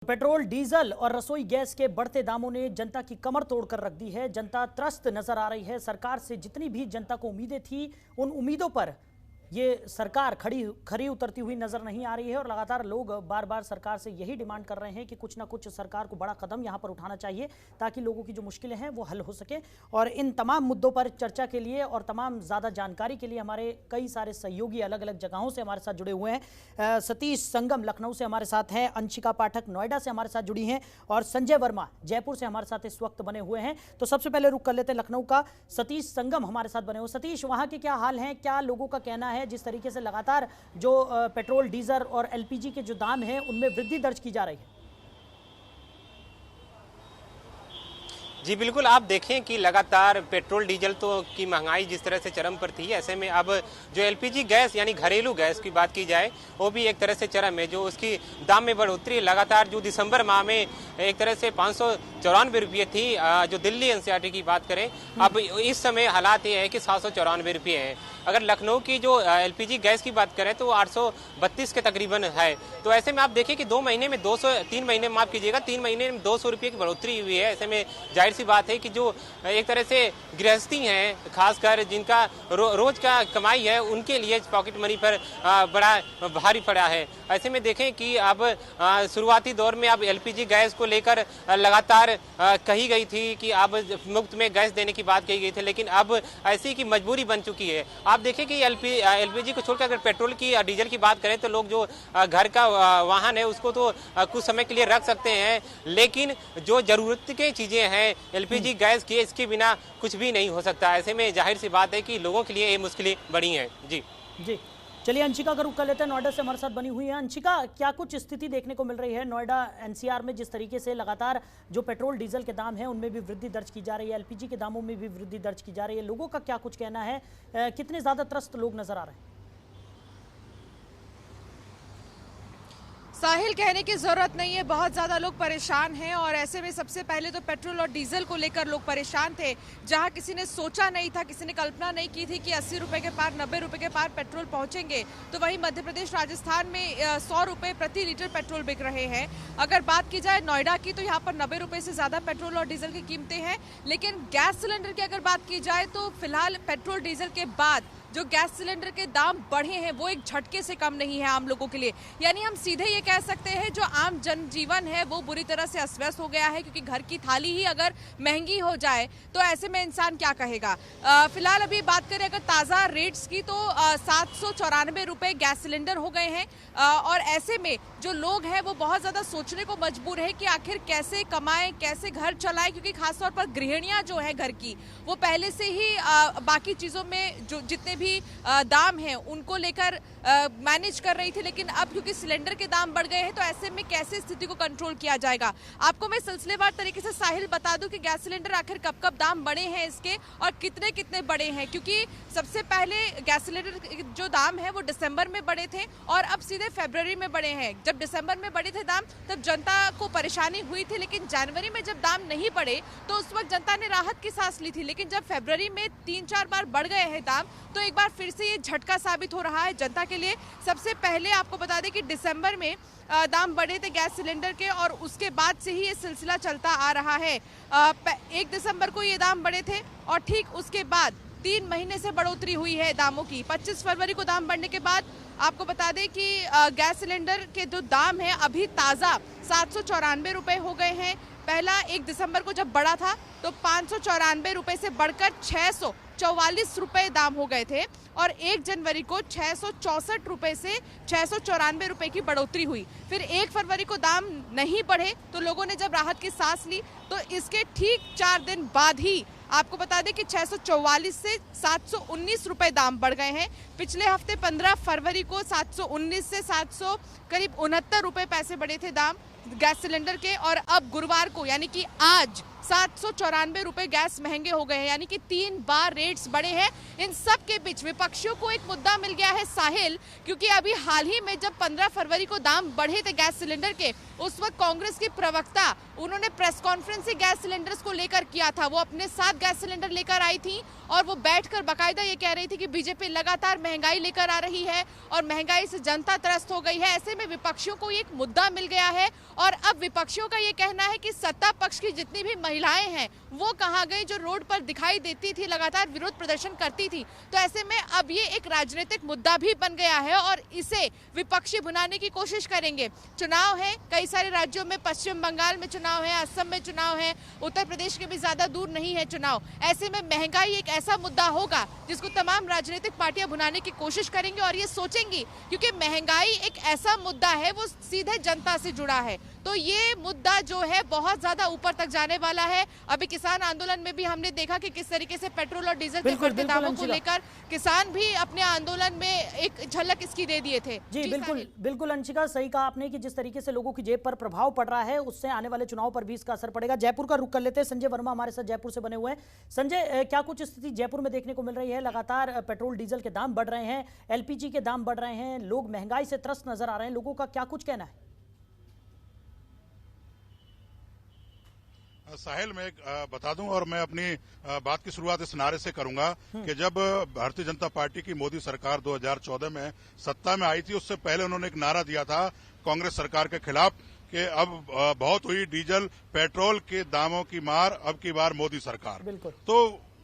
Petrol, diesel और रसोई gas के बढ़ते दामों ने जनता की कमर तोड़कर रख दी है। जनता त्रस्त नजर आ रही है। सरकार से जितनी भी जनता को उम्मीदें थी, उन उम्मीदों पर ये सरकार खरी उतरती हुई नजर नहीं आ रही है और लगातार लोग बार बार सरकार से यही डिमांड कर रहे हैं कि कुछ ना कुछ सरकार को बड़ा कदम यहां पर उठाना चाहिए ताकि लोगों की जो मुश्किलें हैं वो हल हो सके। और इन तमाम मुद्दों पर चर्चा के लिए और तमाम ज़्यादा जानकारी के लिए हमारे कई सारे सहयोगी अलग अलग जगहों से हमारे साथ जुड़े हुए हैं। सतीश संगम लखनऊ से हमारे साथ हैं, अंशिका पाठक नोएडा से हमारे साथ जुड़ी हैं और संजय वर्मा जयपुर से हमारे साथ इस वक्त बने हुए हैं। तो सबसे पहले रुक कर लेते हैं लखनऊ का। सतीश संगम हमारे साथ बने हुए। सतीश, वहां के क्या हाल हैं, क्या लोगों का कहना है जिस तरीके से लगातार जो पेट्रोल, डीजल और एलपीजी के जो दाम हैं उनमें वृद्धि दर्ज की जा रही है? जी बिल्कुल, आप देखें कि लगातार पेट्रोल डीजल तो की महंगाई जिस तरह से चरम पर थी, ऐसे में अब जो एलपीजी गैस यानी घरेलू गैस की बात की जाए वो भी एक तरह से चरम है। जो उसकी दाम में बढ़ोतरी लगातार जो दिसंबर माह में एक तरह से 594 रुपये थी, जो दिल्ली एनसीआरटी की बात करें, अब इस समय हालात ये है कि 794 रुपये है। अगर लखनऊ की जो एलपीजी गैस की बात करें तो 832 के तकरीबन है। तो ऐसे में आप देखें कि 2 महीने में 3 महीने में माफ कीजिएगा 3 महीने में 200 रुपये की बढ़ोतरी हुई है। ऐसे में जाहिर सी बात है कि जो एक तरह से गृहस्थी हैं, खासकर जिनका रोज का कमाई है, उनके लिए पॉकेट मनी पर बड़ा भारी पड़ा है। ऐसे में देखें कि अब शुरुआती दौर में अब एलपीजी गैस को लेकर लगातार कही गई थी कि अब मुफ्त में गैस देने की बात कही गई थी, लेकिन अब ऐसी की मजबूरी बन चुकी है। आप देखें कि एलपीजी को छोड़कर अगर पेट्रोल की डीजल की बात करें तो लोग जो घर का वाहन है उसको तो कुछ समय के लिए रख सकते हैं, लेकिन जो जरूरत की चीजें हैं एलपीजी गैस की, इसके बिना कुछ भी नहीं हो सकता। ऐसे में जाहिर सी बात है कि लोगों के लिए ये मुश्किलें बढ़ी हैं। जी जी, चलिए अंशिका का रुख कर लेते हैं। नोएडा से हमारे साथ बनी हुई है अंशिका, क्या कुछ स्थिति देखने को मिल रही है नोएडा एनसीआर में? जिस तरीके से लगातार जो पेट्रोल डीजल के दाम हैं उनमें भी वृद्धि दर्ज की जा रही है, एलपीजी के दामों में भी वृद्धि दर्ज की जा रही है, लोगों का क्या कुछ कहना है, कितने ज्यादा त्रस्त लोग नजर आ रहे हैं? साहिल, कहने की जरूरत नहीं है, बहुत ज्यादा लोग परेशान हैं। और ऐसे में सबसे पहले तो पेट्रोल और डीजल को लेकर लोग परेशान थे। जहां किसी ने सोचा नहीं था, किसी ने कल्पना नहीं की थी कि 80 रुपए के पार, 90 रुपए के पार पेट्रोल पहुंचेंगे, तो वहीं मध्य प्रदेश, राजस्थान में 100 रुपए प्रति लीटर पेट्रोल बिक रहे हैं। अगर बात की जाए नोएडा की तो यहाँ पर 90 रुपए से ज्यादा पेट्रोल और डीजल की कीमतें हैं। लेकिन गैस सिलेंडर की अगर बात की जाए तो फिलहाल पेट्रोल डीजल के बाद जो गैस सिलेंडर के दाम बढ़े हैं वो एक झटके से कम नहीं है आम लोगों के लिए। यानी हम सीधे ये कह सकते हैं जो आम जनजीवन है वो बुरी तरह से अस्त-व्यस्त हो गया है, क्योंकि घर की थाली ही अगर महंगी हो जाए तो ऐसे में इंसान क्या कहेगा। फिलहाल अभी बात करें अगर ताज़ा रेट्स की तो 794 रुपये गैस सिलेंडर हो गए हैं। और ऐसे में जो लोग हैं वो बहुत ज़्यादा सोचने को मजबूर है कि आखिर कैसे कमाएं, कैसे घर चलाएं, क्योंकि खासतौर पर गृहिणियाँ जो है घर की, वो पहले से ही बाकी चीज़ों में जो जितने भी दाम हैं उनको लेकर मैनेज कर रही थी, लेकिन अब क्योंकि सिलेंडर के दाम बढ़ गए हैं तो ऐसे में कैसे स्थिति को कंट्रोल किया जाएगा। आपको मैं सिलसिलेवार तरीके से साहिल बता दूं कि गैस सिलेंडर आखिर कब कब दाम बढ़े हैं इसके और कितने कितने बढ़े हैं। क्योंकि सबसे पहले गैस सिलेंडर जो दाम है वो दिसंबर में बढ़े थे और अब सीधे फरवरी में बढ़े हैं। जब दिसंबर में बढ़े थे दाम तब जनता को परेशानी हुई थी, लेकिन जनवरी में जब दाम नहीं बढ़े तो उस वक्त जनता ने राहत की सांस ली थी। लेकिन जब फरवरी में 3-4 बार बढ़ गए हैं दाम तो एक बार फिर से ये झटका साबित हो रहा है जनता के लिए। सबसे पहले आपको बता दें कि दिसंबर में दाम बढ़े थे गैस सिलेंडर के और उसके बाद से ही ये सिलसिला चलता आ रहा है। 1 दिसंबर को ये दाम बढ़े थे और ठीक उसके बाद 3 महीने से बढ़ोतरी हुई है दामों की। 25 फरवरी को दाम बढ़ने के बाद आपको बता दें कि गैस सिलेंडर के जो दाम है अभी ताज़ा 794 रुपये हो गए हैं। पहला 1 दिसंबर को जब बढ़ा था तो 594 रुपये से बढ़कर 644 रुपये दाम हो गए थे और 1 जनवरी को 664 रुपये से 694 रुपये की बढ़ोतरी हुई। फिर 1 फरवरी को दाम नहीं बढ़े तो लोगों ने जब राहत की सांस ली तो इसके ठीक 4 दिन बाद ही आपको बता दें कि 644 से 719 रुपये दाम बढ़ गए हैं। पिछले हफ्ते 15 फरवरी को 719 से 700 करीब 69 रुपये पैसे बढ़े थे दाम गैस सिलेंडर के, और अब गुरुवार को यानी कि आज 794 रुपए गैस महंगे हो गए हैं, यानी कि 3 बार रेट्स बढ़े हैं। इन सब के बीच विपक्षियों को एक मुद्दा मिल गया है साहिल, क्योंकि अभी हाल ही में जब 15 फरवरी को दाम बढ़े थे गैस सिलेंडर के, उस वक्त कांग्रेस की प्रवक्ता उन्होंने प्रेस कॉन्फ्रेंस ही गैस सिलेंडर्स को लेकर किया था। वो अपने साथ गैस सिलेंडर लेकर आई थी और वो बैठकर बाकायदा ये कह रही थी कि बीजेपी लगातार महंगाई लेकर आ रही है और महंगाई से जनता त्रस्त हो गई है। ऐसे में विपक्षियों को एक मुद्दा मिल गया है और अब विपक्षियों का ये कहना है कि सत्ता पक्ष की जितनी भी महिलाएं हैं वो कहाँ गई, जो रोड पर दिखाई देती थी, लगातार विरोध प्रदर्शन करती थी। तो ऐसे में अब ये एक राजनीतिक मुद्दा भी बन गया है और इसे विपक्षी भुनाने की कोशिश करेंगे। चुनाव है, कई सारे राज्यों में, पश्चिम बंगाल में चुनाव है, असम में चुनाव है, उत्तर प्रदेश के भी ज्यादा दूर नहीं है चुनाव। ऐसे में महंगाई एक ऐसा मुद्दा होगा जिसको तमाम राजनीतिक पार्टियां भुनाने की कोशिश करेंगी और ये सोचेंगी, क्योंकि महंगाई एक ऐसा मुद्दा है वो सीधे जनता से जुड़ा है। तो ये मुद्दा जो है बहुत ज्यादा ऊपर तक जाने वाला है। अभी किसान आंदोलन में भी हमने देखा कि किस तरीके से पेट्रोल और डीजल के बढ़ते दामों को लेकर किसान भी अपने आंदोलन में एक झलक इसकी दे दिए थे। जी बिल्कुल बिल्कुल अंशिका, सही कहा आपने कि जिस तरीके से लोगों की जेब पर प्रभाव पड़ रहा है उससे आने वाले चुनाव पर भी इसका असर पड़ेगा। जयपुर का रुख कर लेते हैं, संजय वर्मा हमारे साथ जयपुर से बने हुए हैं। संजय, क्या कुछ स्थिति जयपुर में देखने को मिल रही है? लगातार पेट्रोल डीजल के दाम बढ़ रहे हैं, एलपीजी के दाम बढ़ रहे हैं, लोग महंगाई से त्रस्त नजर आ रहे हैं, लोगों का क्या कुछ कहना है? साहिल, मैं बता दूं और मैं अपनी बात की शुरुआत इस नारे से करूंगा कि जब भारतीय जनता पार्टी की मोदी सरकार 2014 में सत्ता में आई थी, उससे पहले उन्होंने एक नारा दिया था कांग्रेस सरकार के खिलाफ कि अब बहुत हुई डीजल पेट्रोल के दामों की मार, अब की बार मोदी सरकार। तो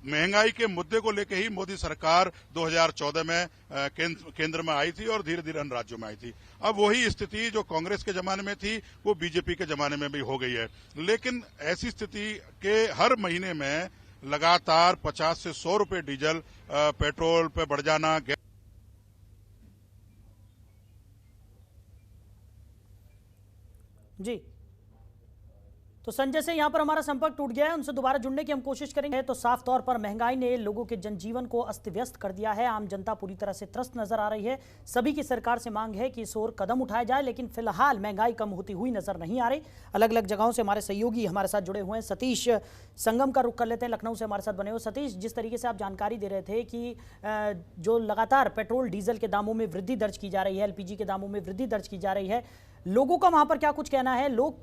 महंगाई के मुद्दे को लेकर ही मोदी सरकार 2014 में केंद्र में आई थी और धीरे धीरे अन्य राज्यों में आई थी। अब वही स्थिति जो कांग्रेस के जमाने में थी वो बीजेपी के जमाने में भी हो गई है। लेकिन ऐसी स्थिति के हर महीने में लगातार 50 से 100 रुपए डीजल पेट्रोल पे बढ़ जाना, जी तो संजय से यहां पर हमारा संपर्क टूट गया है, उनसे दोबारा जुड़ने की हम कोशिश करेंगे। तो साफ तौर पर महंगाई ने लोगों के जनजीवन को अस्त व्यस्त कर दिया है, आम जनता पूरी तरह से त्रस्त नजर आ रही है। सभी की सरकार से मांग है कि इस ओर कदम उठाया जाए, लेकिन फिलहाल महंगाई कम होती हुई नजर नहीं आ रही। अलग अलग जगहों से हमारे सहयोगी हमारे साथ जुड़े हुए हैं। सतीश संगम का रुख कर लेते हैं, लखनऊ से हमारे साथ बने हुए। सतीश, जिस तरीके से आप जानकारी दे रहे थे कि जो लगातार पेट्रोल डीजल के दामों में वृद्धि दर्ज की जा रही है, एलपीजी के दामों में वृद्धि दर्ज की जा रही है, लोगों का वहां पर क्या कुछ कहना है? लोग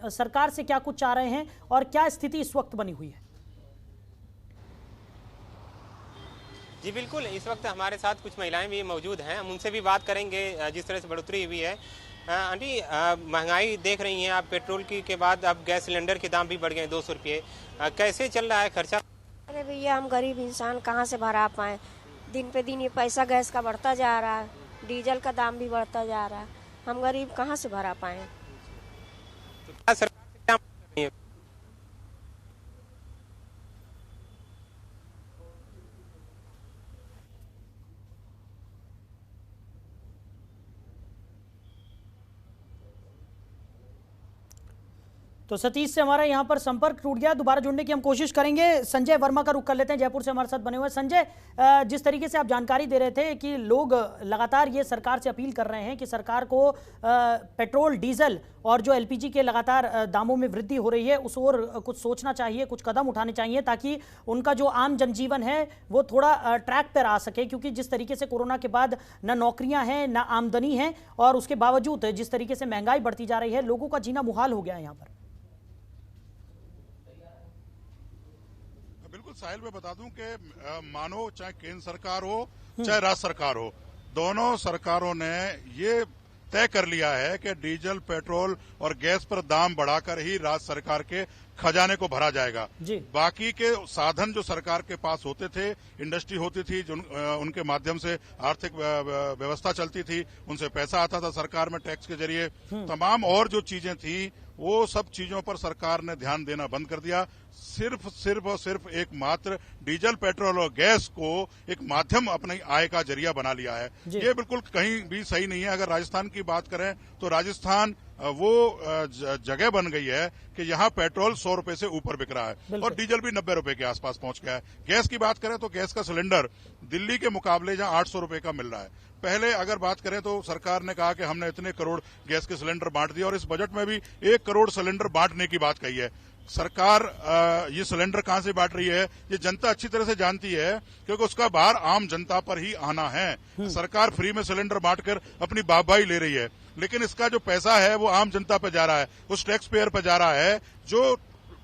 सरकार से क्या कुछ चाह रहे हैं और क्या स्थिति इस वक्त बनी हुई है? जी बिल्कुल, इस वक्त हमारे साथ कुछ महिलाएं भी मौजूद हैं, हम उनसे भी बात करेंगे। जिस तरह से बढ़ोतरी हुई है, आंटी, महंगाई देख रही हैं आप, पेट्रोल की के बाद अब गैस सिलेंडर के दाम भी बढ़ गए 200 रुपये, कैसे चल रहा है खर्चा? अरे भैया, हम गरीब इंसान कहाँ से भरा पाए? दिन पे दिन ये पैसा गैस का बढ़ता जा रहा है, डीजल का दाम भी बढ़ता जा रहा है, हम गरीब कहाँ से भरा पाए? सरकार से क्या मांग करनी है? तो सतीश से हमारा यहां पर संपर्क टूट गया, दोबारा जुड़ने की हम कोशिश करेंगे। संजय वर्मा का रुख कर लेते हैं, जयपुर से हमारे साथ बने हुए। संजय, जिस तरीके से आप जानकारी दे रहे थे कि लोग लगातार ये सरकार से अपील कर रहे हैं कि सरकार को पेट्रोल डीजल और जो एलपीजी के लगातार दामों में वृद्धि हो रही है उस ओर कुछ सोचना चाहिए, कुछ कदम उठाने चाहिए ताकि उनका जो आम जनजीवन है वो थोड़ा ट्रैक पर आ सके, क्योंकि जिस तरीके से कोरोना के बाद न नौकरियां हैं न आमदनी है और उसके बावजूद जिस तरीके से महंगाई बढ़ती जा रही है, लोगों का जीना मुहाल हो गया है यहाँ पर। बिल्कुल साहिल, मैं बता दूं कि मानो चाहे केंद्र सरकार हो चाहे राज्य सरकार हो, दोनों सरकारों ने ये तय कर लिया है कि डीजल पेट्रोल और गैस पर दाम बढ़ाकर ही राज्य सरकार के खजाने को भरा जाएगा। बाकी के साधन जो सरकार के पास होते थे, इंडस्ट्री होती थी जो उनके माध्यम से आर्थिक व्यवस्था चलती थी, उनसे पैसा आता था सरकार में टैक्स के जरिए, तमाम और जो चीजें थी वो सब चीजों पर सरकार ने ध्यान देना बंद कर दिया। सिर्फ और सिर्फ एकमात्र डीजल पेट्रोल और गैस को एक माध्यम अपनी आय का जरिया बना लिया है। ये बिल्कुल कहीं भी सही नहीं है। अगर राजस्थान की बात करें तो राजस्थान वो जगह बन गई है कि यहाँ पेट्रोल 100 रुपए से ऊपर बिक रहा है और डीजल भी 90 रुपए के आसपास पहुंच गया है। गैस की बात करें तो गैस का सिलेंडर दिल्ली के मुकाबले जहाँ 800 रुपए का मिल रहा है। पहले अगर बात करें तो सरकार ने कहा कि हमने इतने करोड़ गैस के सिलेंडर बांट दिए और इस बजट में भी 1 करोड़ सिलेंडर बांटने की बात कही है। सरकार ये सिलेंडर कहां से बांट रही है, ये जनता अच्छी तरह से जानती है, क्योंकि उसका भार आम जनता पर ही आना है। सरकार फ्री में सिलेंडर बांटकर अपनी वाहवाही ले रही है, लेकिन इसका जो पैसा है वो आम जनता पर जा रहा है, उस टैक्स पेयर पर जा रहा है जो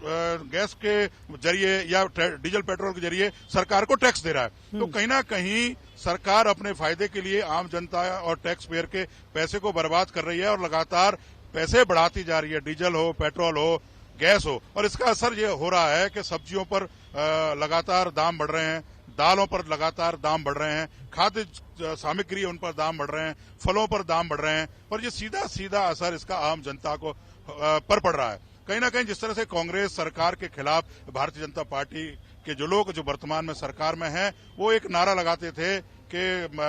गैस के जरिए या डीजल पेट्रोल के जरिए सरकार को टैक्स दे रहा है। तो कहीं ना कहीं सरकार अपने फायदे के लिए आम जनता और टैक्स पेयर के पैसे को बर्बाद कर रही है और लगातार पैसे बढ़ाती जा रही है, डीजल हो, पेट्रोल हो, गैस हो। और इसका असर ये हो रहा है कि सब्जियों पर लगातार दाम बढ़ रहे हैं, दालों पर लगातार दाम बढ़ रहे हैं, खाद्य सामग्री उन पर दाम बढ़ रहे हैं, फलों पर दाम बढ़ रहे हैं, और ये सीधा सीधा असर इसका आम जनता को पर पड़ रहा है। कहीं ना कहीं जिस तरह से कांग्रेस सरकार के खिलाफ भारतीय जनता पार्टी के जो लोग जो वर्तमान में सरकार में हैं, वो एक नारा लगाते थे कि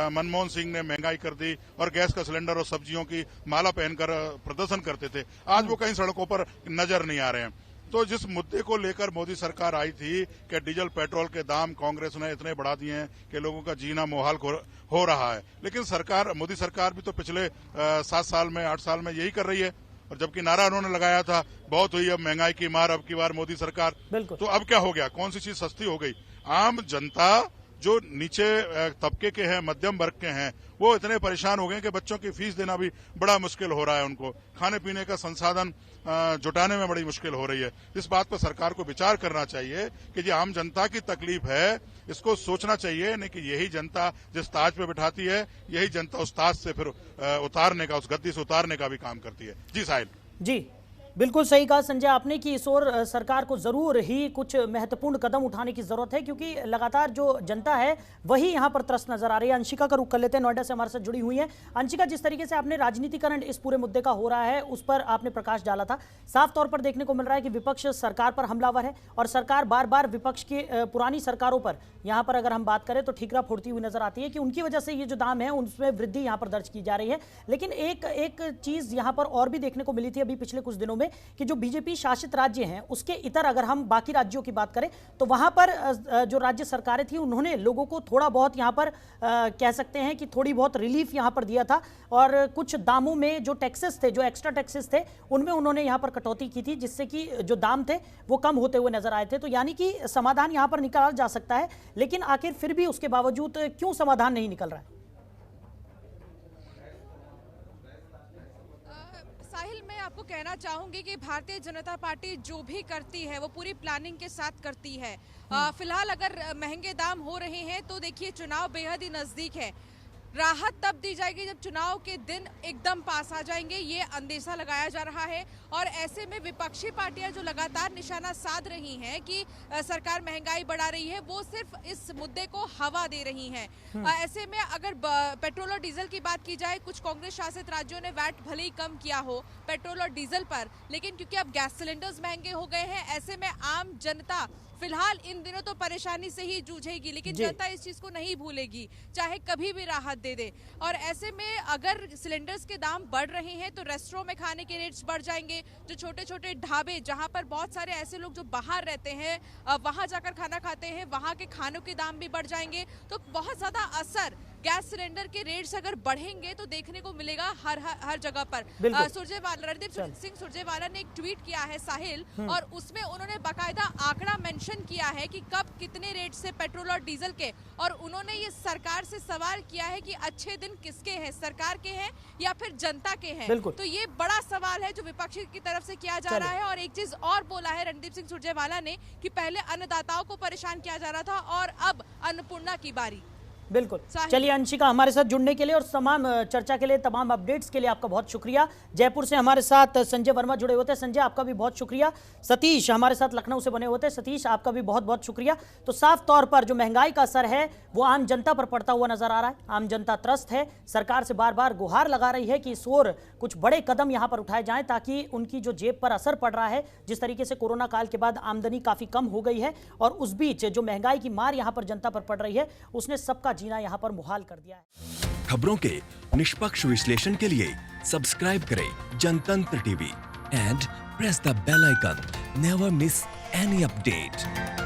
मनमोहन सिंह ने महंगाई कर दी और गैस का सिलेंडर और सब्जियों की माला पहनकर प्रदर्शन करते थे, आज वो कहीं सड़कों पर नजर नहीं आ रहे हैं। तो जिस मुद्दे को लेकर मोदी सरकार आई थी कि डीजल पेट्रोल के दाम कांग्रेस ने इतने बढ़ा दिए हैं कि लोगों का जीना मुहाल हो रहा है, लेकिन सरकार, मोदी सरकार भी तो पिछले 7 साल में 8 साल में यही कर रही है। और जबकि नारा उन्होंने लगाया था बहुत हुई अब महंगाई की मार, अब की बार मोदी सरकार, तो अब क्या हो गया, कौन सी चीज सस्ती हो गई? आम जनता जो नीचे तबके के हैं, मध्यम वर्ग के हैं, वो इतने परेशान हो गए कि बच्चों की फीस देना भी बड़ा मुश्किल हो रहा है, उनको खाने पीने का संसाधन जुटाने में बड़ी मुश्किल हो रही है। इस बात पर सरकार को विचार करना चाहिए कि जो आम जनता की तकलीफ है इसको सोचना चाहिए, नहीं कि यही जनता जिस ताज पे बिठाती है, यही जनता उस ताज से फिर उतारने का, उस गद्दी से उतारने का भी काम करती है। जी साहिल। जी बिल्कुल सही कहा संजय आपने कि इस ओर सरकार को जरूर ही कुछ महत्वपूर्ण कदम उठाने की जरूरत है, क्योंकि लगातार जो जनता है वही यहां पर त्रस्त नजर आ रही है। अंशिका का रुख कर लेते हैं, नोएडा से हमारे साथ जुड़ी हुई है। अंशिका, जिस तरीके से आपने राजनीतिकरण इस पूरे मुद्दे का हो रहा है उस पर आपने प्रकाश डाला था, साफ तौर पर देखने को मिल रहा है कि विपक्ष सरकार पर हमलावर है और सरकार बार बार विपक्ष की पुरानी सरकारों पर, यहां पर अगर हम बात करें तो ठीकरा फोड़ती हुई नजर आती है कि उनकी वजह से ये जो दाम है उनमें वृद्धि यहां पर दर्ज की जा रही है। लेकिन एक चीज यहां पर और भी देखने को मिली थी अभी पिछले कुछ दिनों में कि जो बीजेपी शासित राज्य हैं उसके इतर अगर हम बाकी राज्यों की बात करें तो वहां पर जो राज्य सरकारें थी उन्होंने लोगों को थोड़ा बहुत यहां पर कह सकते हैं कि थोड़ी बहुत रिलीफ यहां पर दिया था, और कुछ दामों में जो टैक्सेस थे, जो एक्स्ट्रा टैक्सेस थे, उनमें उन्होंने यहां पर कटौती की थी, जिससे कि जो दाम थे वो कम होते हुए नजर आए थे। तो यानी कि समाधान यहां पर निकाला जा सकता है, लेकिन आखिर फिर भी उसके बावजूद क्यों समाधान नहीं निकल रहा है? साहिल, मैं आपको कहना चाहूंगी कि भारतीय जनता पार्टी जो भी करती है वो पूरी प्लानिंग के साथ करती है। फिलहाल अगर महंगे दाम हो रहे हैं तो देखिए चुनाव बेहद ही नजदीक है, राहत तब दी जाएगी जब चुनाव के दिन एकदम पास आ जाएंगे, ये अंदेशा लगाया जा रहा है। और ऐसे में विपक्षी पार्टियां जो लगातार निशाना साध रही हैं कि सरकार महंगाई बढ़ा रही है, वो सिर्फ इस मुद्दे को हवा दे रही हैं। ऐसे में अगर पेट्रोल और डीजल की बात की जाए, कुछ कांग्रेस शासित राज्यों ने वैट भले ही कम किया हो पेट्रोल और डीजल पर, लेकिन क्योंकि अब गैस सिलेंडर्स महंगे हो गए हैं, ऐसे में आम जनता फिलहाल इन दिनों तो परेशानी से ही जूझेगी, लेकिन जनता इस चीज को नहीं भूलेगी, चाहे कभी भी राहत दे दे। और ऐसे में अगर सिलेंडर्स के दाम बढ़ रहे हैं तो रेस्टोरेंट में खाने के रेट्स बढ़ जाएंगे। जो छोटे छोटे ढाबे जहां पर बहुत सारे ऐसे लोग जो बाहर रहते हैं वहां जाकर खाना खाते हैं, वहां के खानों के दाम भी बढ़ जाएंगे। तो बहुत ज्यादा असर गैस सिलेंडर के रेट्स अगर बढ़ेंगे तो देखने को मिलेगा हर जगह पर। रणदीप सिंह सुरजेवाला ने एक ट्वीट किया है साहिल, और उसमें उन्होंने बाकायदा आंकड़ा मेंशन किया है कि कब कितने रेट से पेट्रोल और डीजल के, और उन्होंने ये सरकार से सवाल किया है कि अच्छे दिन किसके हैं, सरकार के हैं या फिर जनता के हैं। तो ये बड़ा सवाल है जो विपक्षी की तरफ से किया जा रहा है। और एक चीज और बोला है रणदीप सिंह सुरजेवाला ने कि पहले अन्नदाताओं को परेशान किया जा रहा था और अब अन्नपूर्णा की बारी। बिल्कुल, चलिए अंशिका, हमारे साथ जुड़ने के लिए और तमाम चर्चा के लिए, तमाम अपडेट्स के लिए आपका बहुत शुक्रिया। जयपुर से हमारे साथ संजय वर्मा जुड़े होते हैं, संजय आपका भी बहुत शुक्रिया। सतीश हमारे साथ लखनऊ से बने होते हैं, सतीश आपका भी बहुत बहुत शुक्रिया। तो साफ तौर पर जो महंगाई का असर है वो आम जनता पर पड़ता हुआ नजर आ रहा है। आम जनता त्रस्त है, सरकार से बार बार गुहार लगा रही है कि इस ओर कुछ बड़े कदम यहाँ पर उठाए जाएं ताकि उनकी जो जेब पर असर पड़ रहा है, जिस तरीके से कोरोना काल के बाद आमदनी काफी कम हो गई है और उस बीच जो महंगाई की मार यहाँ पर जनता पर पड़ रही है उसने सबका जीना यहाँ पर मुहाल कर दिया है। खबरों के निष्पक्ष विश्लेषण के लिए सब्सक्राइब करें Jantantra TV and press the bell icon. Never miss any update.